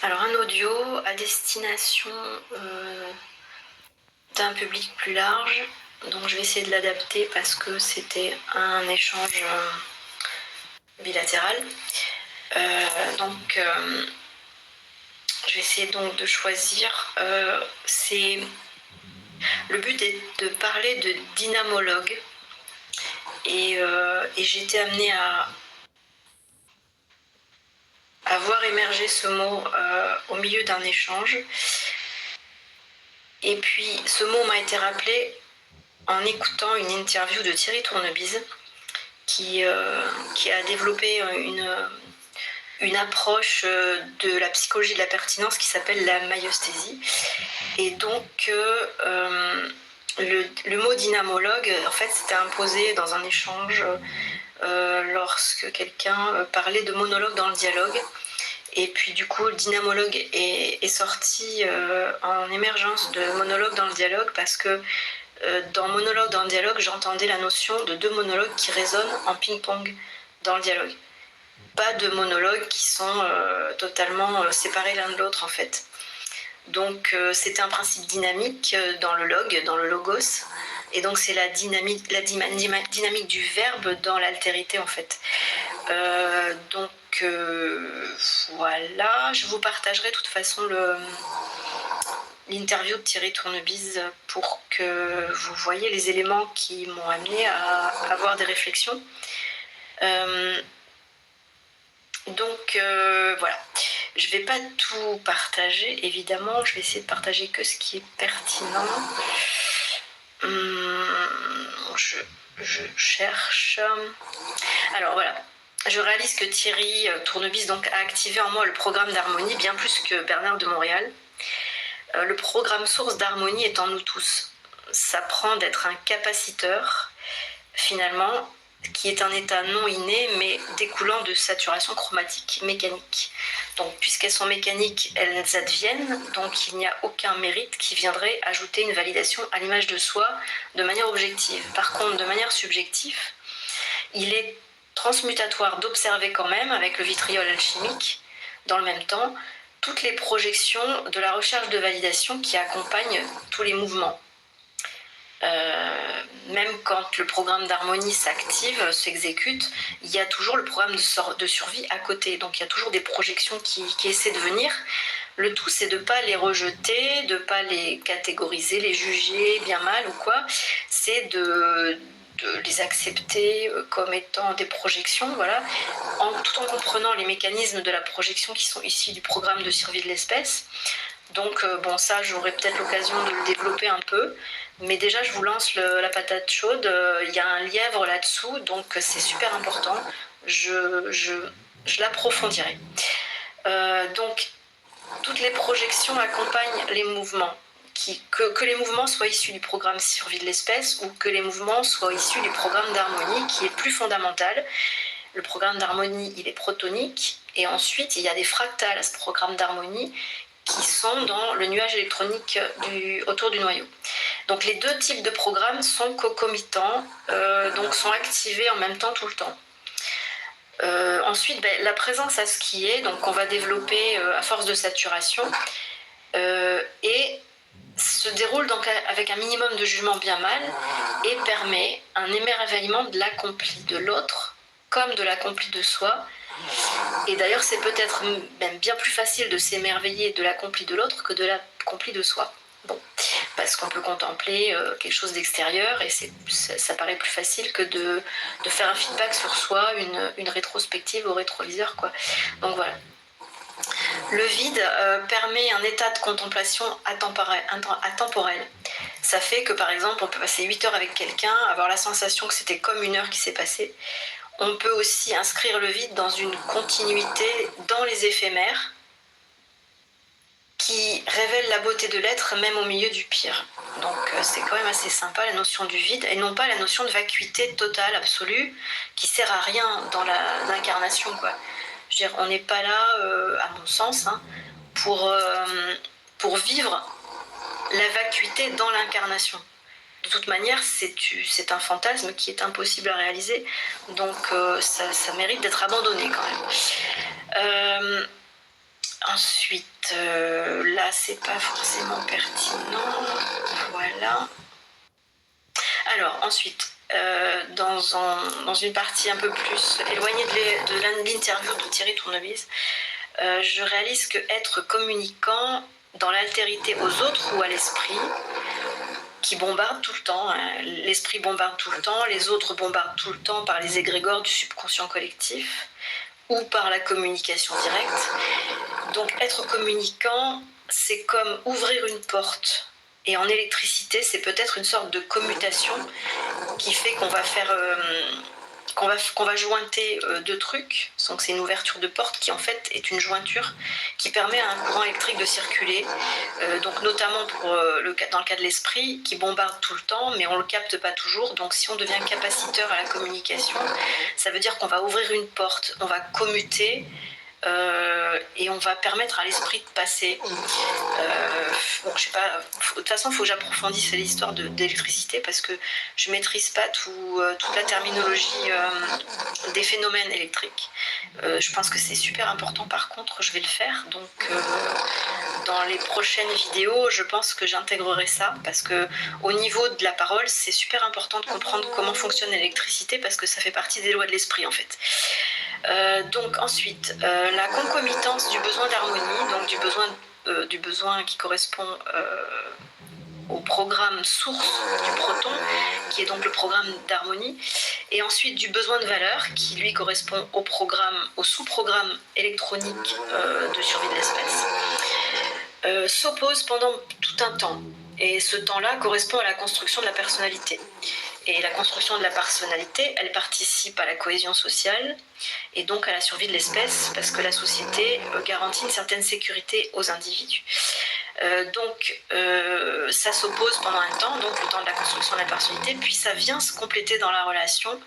Alors un audio à destination d'un public plus large, donc je vais essayer de l'adapter parce que c'était un échange bilatéral. Je vais essayer donc de choisir. Le but est de parler de dynamologue et j'ai été amenée à voir émerger ce mot au milieu d'un échange. Et puis ce mot m'a été rappelé en écoutant une interview de Thierry Tournebise qui a développé une approche de la psychologie de la pertinence qui s'appelle la maïeusthésie. Et donc le mot dynamologue, en fait, c'était imposé dans un échange lorsque quelqu'un parlait de monologue dans le dialogue. Et puis du coup, le dynamologue est sorti en émergence de monologue dans le dialogue parce que dans monologue dans le dialogue, j'entendais la notion de deux monologues qui résonnent en ping-pong dans le dialogue. Pas de monologues qui sont totalement séparés l'un de l'autre en fait. Donc c'était un principe dynamique dans le logos. Et donc c'est la dynamique du verbe dans l'altérité en fait. Voilà, je vous partagerai de toute façon l'interview de Thierry Tournebise pour que vous voyez les éléments qui m'ont amené à avoir des réflexions. Voilà, je vais pas tout partager, évidemment, je vais essayer de partager que ce qui est pertinent. Je cherche. Alors voilà, je réalise que Thierry Tournebise donc, a activé en moi le programme d'harmonie, bien plus que Bernard de Montréal. Le programme source d'harmonie est en nous tous. Ça prend d'être un capaciteur, finalement, qui est un état non inné, mais découlant de saturation chromatique mécanique. Donc, puisqu'elles sont mécaniques, elles adviennent, donc il n'y a aucun mérite qui viendrait ajouter une validation à l'image de soi de manière objective. Par contre, de manière subjective, il est transmutatoire d'observer quand même, avec le vitriol alchimique, dans le même temps, toutes les projections de la recherche de validation qui accompagnent tous les mouvements. Même quand le programme d'harmonie s'active, s'exécute, il y a toujours le programme de survie à côté. Donc il y a toujours des projections qui essaient de venir. Le tout, c'est de ne pas les rejeter, de ne pas les catégoriser, les juger bien mal ou quoi. C'est de les accepter comme étant des projections, voilà, tout en comprenant les mécanismes de la projection qui sont issus du programme de survie de l'espèce. Donc ça, j'aurai peut-être l'occasion de le développer un peu. Mais déjà, je vous lance la patate chaude. Il y a un lièvre là-dessous, donc c'est super important. Je l'approfondirai. Donc, toutes les projections accompagnent les mouvements. Que les mouvements soient issus du programme survie de l'espèce ou que les mouvements soient issus du programme d'harmonie qui est plus fondamental. Le programme d'harmonie, il est protonique. Et ensuite, il y a des fractales à ce programme d'harmonie qui sont dans le nuage électronique autour du noyau. Donc les deux types de programmes sont concomitants, donc sont activés en même temps tout le temps. Ensuite, la présence à ce qui est, donc on va développer à force de saturation, et se déroule donc avec un minimum de jugement bien mal et permet un émerveillement de l'accompli de l'autre comme de l'accompli de soi. Et d'ailleurs, c'est peut-être même bien plus facile de s'émerveiller de l'accompli de l'autre que de l'accompli de soi. Bon, parce qu'on peut contempler quelque chose d'extérieur et ça paraît plus facile que de faire un feedback sur soi, une rétrospective au rétroviseur, quoi. Donc voilà. Le vide permet un état de contemplation atemporel. Ça fait que par exemple, on peut passer 8 heures avec quelqu'un, avoir la sensation que c'était comme une heure qui s'est passée. On peut aussi inscrire le vide dans une continuité dans les éphémères qui révèle la beauté de l'être même au milieu du pire. Donc c'est quand même assez sympa la notion du vide et non pas la notion de vacuité totale, absolue, qui sert à rien dans l'incarnation, quoi. Je veux dire, on n'est pas là, à mon sens, hein, pour vivre la vacuité dans l'incarnation. De toute manière, c'est un fantasme qui est impossible à réaliser, donc ça mérite d'être abandonné quand même. Ensuite, là c'est pas forcément pertinent, voilà. Alors ensuite, dans une partie un peu plus éloignée de l'interview de Thierry Tournevis, je réalise que être communicant dans l'altérité aux autres ou à l'esprit, qui bombarde tout le temps, hein. L'esprit bombarde tout le temps, les autres bombardent tout le temps par les égrégores du subconscient collectif ou par la communication directe. Donc être communicant, c'est comme ouvrir une porte. Et en électricité, c'est peut-être une sorte de commutation qui fait qu'on va faire... qu'on va jointer deux trucs. Donc c'est une ouverture de porte qui en fait est une jointure qui permet à un courant électrique de circuler. Donc notamment dans le cas de l'esprit qui bombarde tout le temps, mais on ne le capte pas toujours. Donc si on devient capaciteur à la communication, ça veut dire qu'on va ouvrir une porte, on va commuter. Et on va permettre à l'esprit de passer. Bon, je sais pas. De toute façon, il faut que j'approfondisse l'histoire d'électricité parce que je maîtrise pas toute la terminologie des phénomènes électriques. Je pense que c'est super important. Par contre, je vais le faire. Donc, dans les prochaines vidéos, je pense que j'intégrerai ça parce que au niveau de la parole, c'est super important de comprendre comment fonctionne l'électricité parce que ça fait partie des lois de l'esprit en fait. Donc ensuite, la concomitance du besoin d'harmonie, donc du besoin qui correspond au programme source du proton, qui est donc le programme d'harmonie, et ensuite du besoin de valeur, qui lui correspond au sous-programme électronique de survie de l'espèce, s'oppose pendant tout un temps. Et ce temps-là correspond à la construction de la personnalité. Et la construction de la personnalité, elle participe à la cohésion sociale et donc à la survie de l'espèce parce que la société garantit une certaine sécurité aux individus. Donc ça s'oppose pendant un temps, donc le temps de la construction de la personnalité, puis ça vient se compléter dans la relation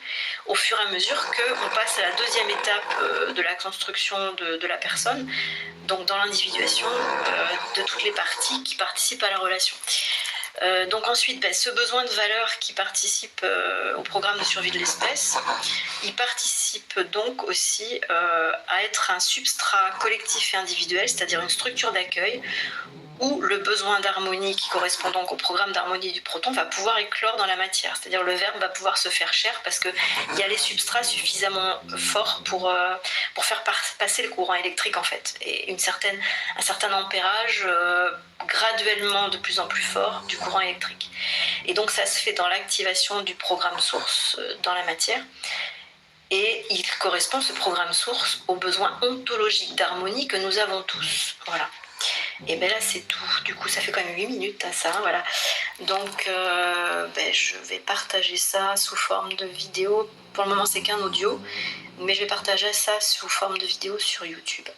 au fur et à mesure qu'on passe à la deuxième étape de la construction de la personne, donc dans l'individuation de toutes les parties qui participent à la relation. Donc ensuite, ce besoin de valeur qui participe au programme de survie de l'espèce, il participe donc aussi à être un substrat collectif et individuel, c'est-à-dire une structure d'accueil où le besoin d'harmonie qui correspond donc au programme d'harmonie du proton va pouvoir éclore dans la matière, c'est-à-dire le verbe va pouvoir se faire chair parce qu'il y a les substrats suffisamment forts pour faire passer le courant électrique en fait, et un certain ampérage graduellement de plus en plus fort du courant électrique. Et donc ça se fait dans l'activation du programme source dans la matière. Et il correspond, ce programme source, aux besoins ontologiques d'harmonie que nous avons tous. Voilà. Et bien là c'est tout, du coup ça fait quand même 8 minutes à ça, voilà. Donc je vais partager ça sous forme de vidéo. Pour le moment c'est qu'un audio, mais je vais partager ça sous forme de vidéo sur YouTube.